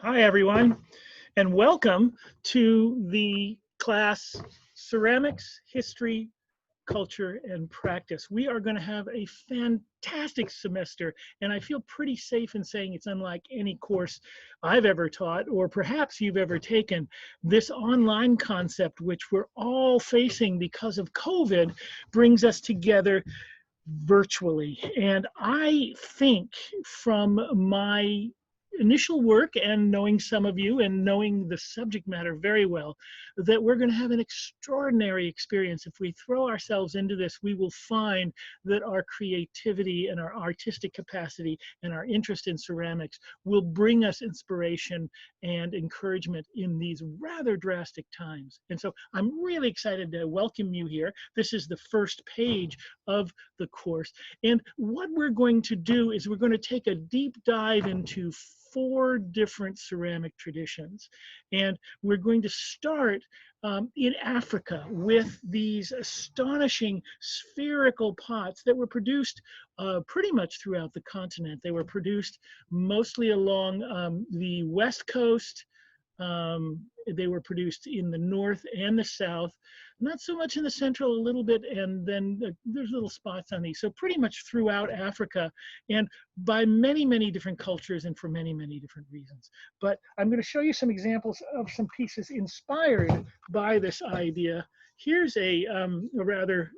Hi, everyone, and welcome to the class Ceramics, History, Culture, and Practice. We are going to have a fantastic semester, and I feel pretty safe in saying it's unlike any course I've ever taught, or perhaps you've ever taken. This online concept, which we're all facing because of COVID, brings us together virtually. And I think from my initial work and knowing some of you and knowing the subject matter very well, that we're going to have an extraordinary experience. If we throw ourselves into this, we will find that our creativity and our artistic capacity and our interest in ceramics will bring us inspiration and encouragement in these rather drastic times. And so I'm really excited to welcome you here. This is the first page of the course. And what we're going to do is we're going to take a deep dive into 4 different ceramic traditions. And we're going to start in Africa with these astonishing spherical pots that were produced pretty much throughout the continent. They were produced mostly along the West Coast. They were produced in the north and the south, not so much in the central, a little bit, and then there's little spots on these. So pretty much throughout Africa, and by many, many different cultures and for many, many different reasons. But I'm going to show you some examples of some pieces inspired by this idea. Here's a rather,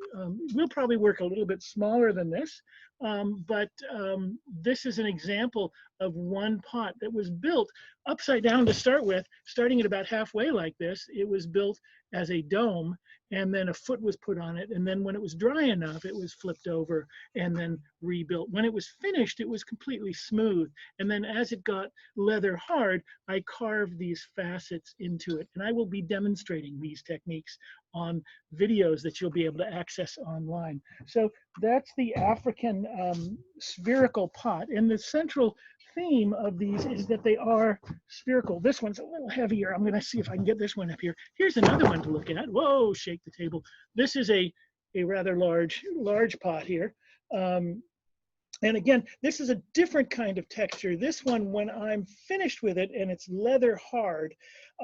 we'll probably work a little bit smaller than this, but this is an example of one pot that was built upside down to start with, starting at about halfway like this. It was built as a dome, and then a foot was put on it, and then when it was dry enough, it was flipped over and then rebuilt. When it was finished, it was completely smooth, and then as it got leather hard, I carved these facets into it, and I will be demonstrating these techniques on videos that you'll be able to access online. So that's the African spherical pot, and the central theme of these is that they are spherical. This one's a little heavier. I'm going to see if I can get this one up here. Here's another one to look at. Whoa, shake the table. This is a rather large pot here. And again, this is a different kind of texture. This one, when I'm finished with it and it's leather hard,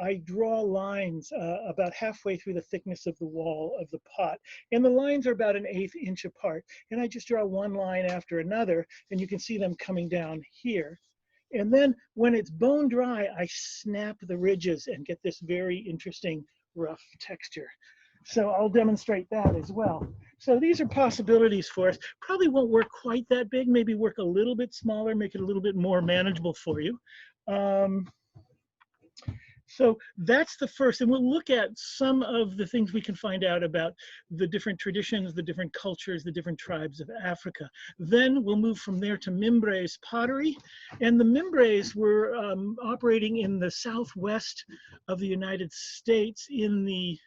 I draw lines about halfway through the thickness of the wall of the pot. And the lines are about 1/8 inch apart. And I just draw one line after another, and you can see them coming down here. And then when it's bone dry, I snap the ridges and get this very interesting rough texture. So I'll demonstrate that as well. So these are possibilities for us. Probably won't work quite that big, maybe work a little bit smaller, make it a little bit more manageable for you. So that's the first, and we'll look at some of the things we can find out about the different traditions, the different cultures, the different tribes of Africa. Then we'll move from there to Mimbres pottery. And the Mimbres were operating in the southwest of the United States in the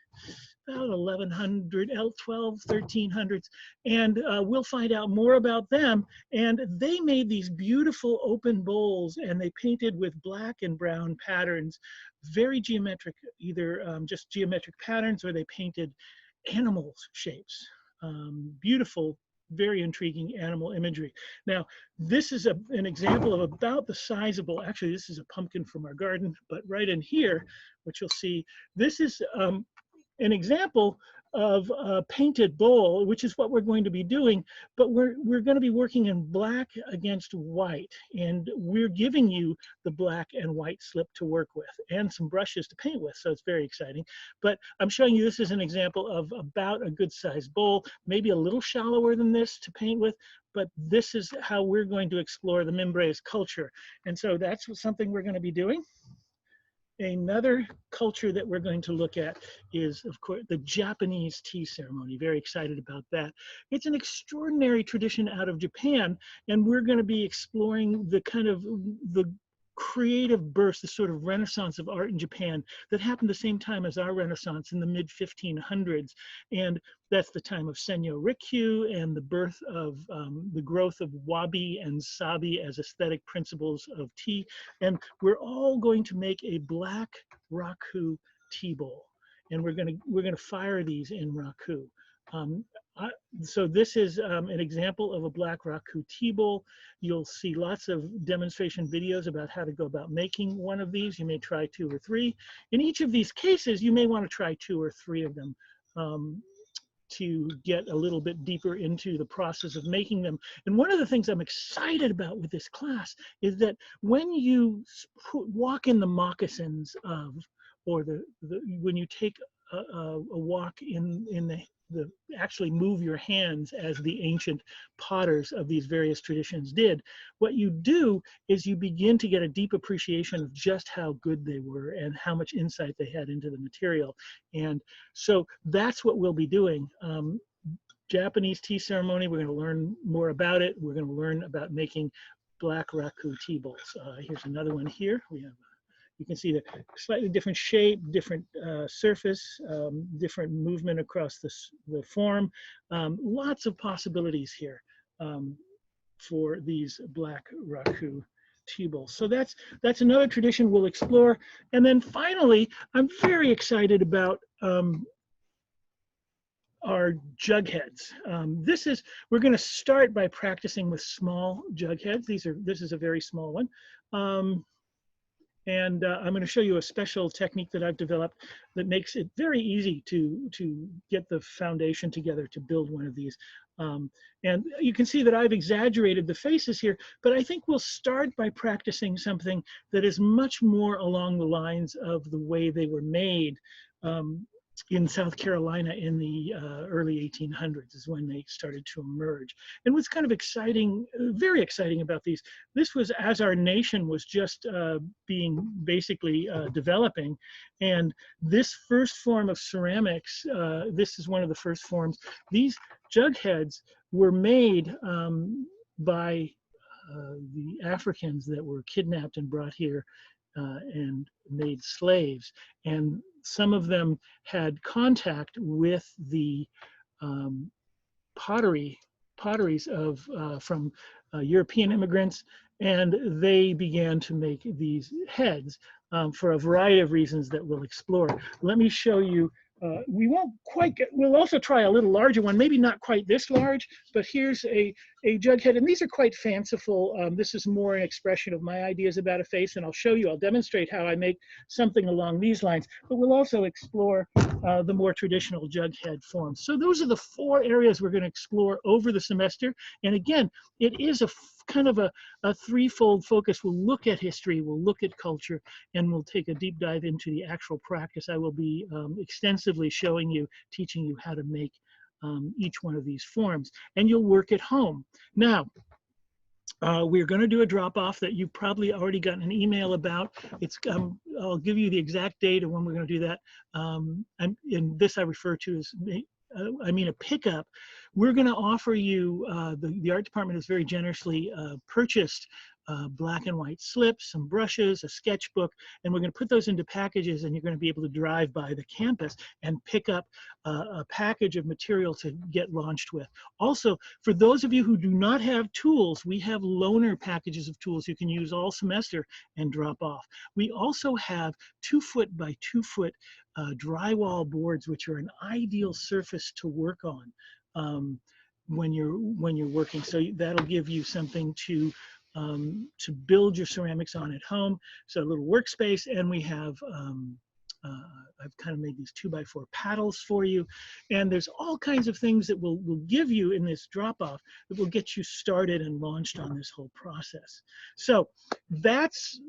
about 1100, 12, 1300s, and we'll find out more about them. And they made these beautiful open bowls, and they painted with black and brown patterns, very geometric, either just geometric patterns, or they painted animal shapes, beautiful, very intriguing animal imagery. Now, this is an example of about the size of bowl. Actually, this is a pumpkin from our garden, but right in here, what you'll see, this is an example of a painted bowl, which is what we're going to be doing, but we're going to be working in black against white, and we're giving you the black and white slip to work with and some brushes to paint with, so it's very exciting. But I'm showing you this is an example of about a good sized bowl, maybe a little shallower than this to paint with, but this is how we're going to explore the Mimbres culture. And so that's something we're going to be doing. Another culture that we're going to look at is, of course, the Japanese tea ceremony. Very excited about that. It's an extraordinary tradition out of Japan, and we're going to be exploring the kind of the creative burst, the sort of renaissance of art in Japan that happened the same time as our Renaissance in the mid-1500s. And that's the time of Senyo Rikyu and the birth of the growth of wabi and sabi as aesthetic principles of tea. And we're all going to make a black Raku tea bowl. And we're gonna fire these in Raku. So this is an example of a black Raku tea bowl. You'll see lots of demonstration videos about how to go about making one of these. You may try 2 or 3. In each of these cases, you may want to try 2 or 3 of them to get a little bit deeper into the process of making them. And one of the things I'm excited about with this class is that when you walk in the moccasins of, or when you take a walk in the actually move your hands as the ancient potters of these various traditions did, what you do is you begin to get a deep appreciation of just how good they were and how much insight they had into the material. And so that's what we'll be doing. Japanese tea ceremony, we're going to learn more about it. We're going to learn about making black Raku tea bowls. Here's another one here. We have, you can see the slightly different shape, different surface, different movement across the form. Lots of possibilities here for these black Raku tea bowls. So that's another tradition we'll explore. And then finally, I'm very excited about our jug heads. We're going to start by practicing with small jug heads. This is a very small one. And I'm going to show you a special technique that I've developed that makes it very easy to get the foundation together to build one of these. And you can see that I've exaggerated the faces here, but I think we'll start by practicing something that is much more along the lines of the way they were made in South Carolina in the early 1800s is when they started to emerge. And what's kind of exciting, very exciting about these, this was as our nation was just being basically developing. And this first form of ceramics, this is one of the first forms. These jug heads were made by the Africans that were kidnapped and brought here and made slaves. And some of them had contact with the potteries from European immigrants, and they began to make these heads for a variety of reasons that we'll explore. Let me show you. We won't quite get, we'll also try a little larger one, maybe not quite this large, but here's a jug head, and these are quite fanciful. This is more an expression of my ideas about a face, and I'll demonstrate how I make something along these lines, but we'll also explore the more traditional jug head forms. So those are the 4 areas we're going to explore over the semester. And again, it is a kind of a threefold focus. We'll look at history, we'll look at culture, and we'll take a deep dive into the actual practice. I will be extensively showing you, teaching you how to make each one of these forms, and you'll work at home. Now, we're going to do a drop-off that you've probably already gotten an email about. I'll give you the exact date of when we're going to do that. And this I refer to as a pickup. We're going to offer you, the art department has very generously purchased black and white slips, some brushes, a sketchbook, and we're going to put those into packages, and you're going to be able to drive by the campus and pick up a package of material to get launched with. Also, for those of you who do not have tools, we have loaner packages of tools you can use all semester and drop off. We also have 2-foot by 2-foot drywall boards, which are an ideal surface to work on when you're working. So that'll give you something to build your ceramics on at home. So a little workspace, and we have, I've kind of made these 2x4 paddles for you. And there's all kinds of things that we'll give you in this drop-off that will get you started and launched on this whole process. So that's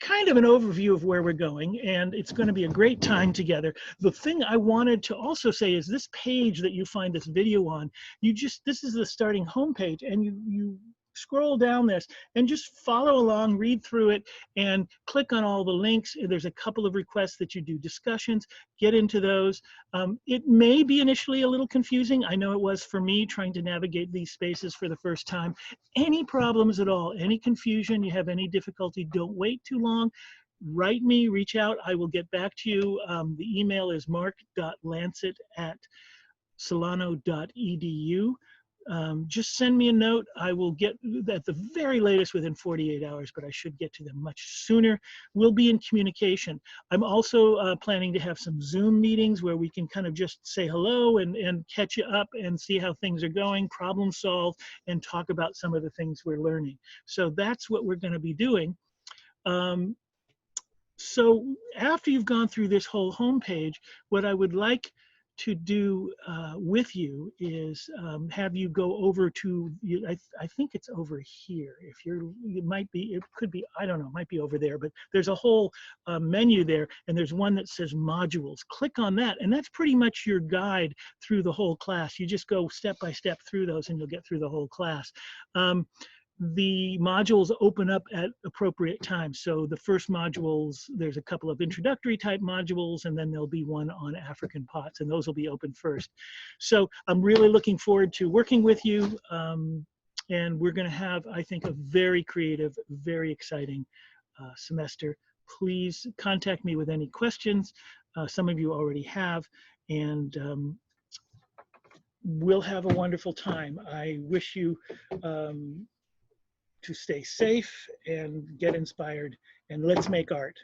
kind of an overview of where we're going, and it's going to be a great time together. The thing I wanted to also say is this page that you find this video on, this is the starting homepage, and you scroll down this and just follow along, read through it, and click on all the links. There's a couple of requests that you do discussions, get into those. It may be initially a little confusing. I know it was for me trying to navigate these spaces for the first time. Any problems at all, any confusion, you have any difficulty, don't wait too long. Write me, reach out, I will get back to you. The email is mark.lancet@solano.edu. just send me a note. I will get at the very latest within 48 hours, but I should get to them much sooner. We'll be in communication. I'm also planning to have some Zoom meetings where we can kind of just say hello and catch you up and see how things are going, problem solve, and talk about some of the things we're learning. So that's what we're going to be doing. So after you've gone through this whole homepage, what I would like to do with you is have you go over to, I think it's over here. If you're, it might be, it could be, I don't know, it might be over there, but there's a whole menu there, and there's one that says modules. Click on that, and that's pretty much your guide through the whole class. You just go step by step through those, and you'll get through the whole class. The modules open up at appropriate times. So the first modules, there's a couple of introductory type modules, and then there'll be one on African pots, and those will be open first. So I'm really looking forward to working with you, and we're going to have, I think, a very creative, very exciting semester. Please contact me with any questions. Some of you already have, and we'll have a wonderful time. I wish you to stay safe and get inspired, and let's make art.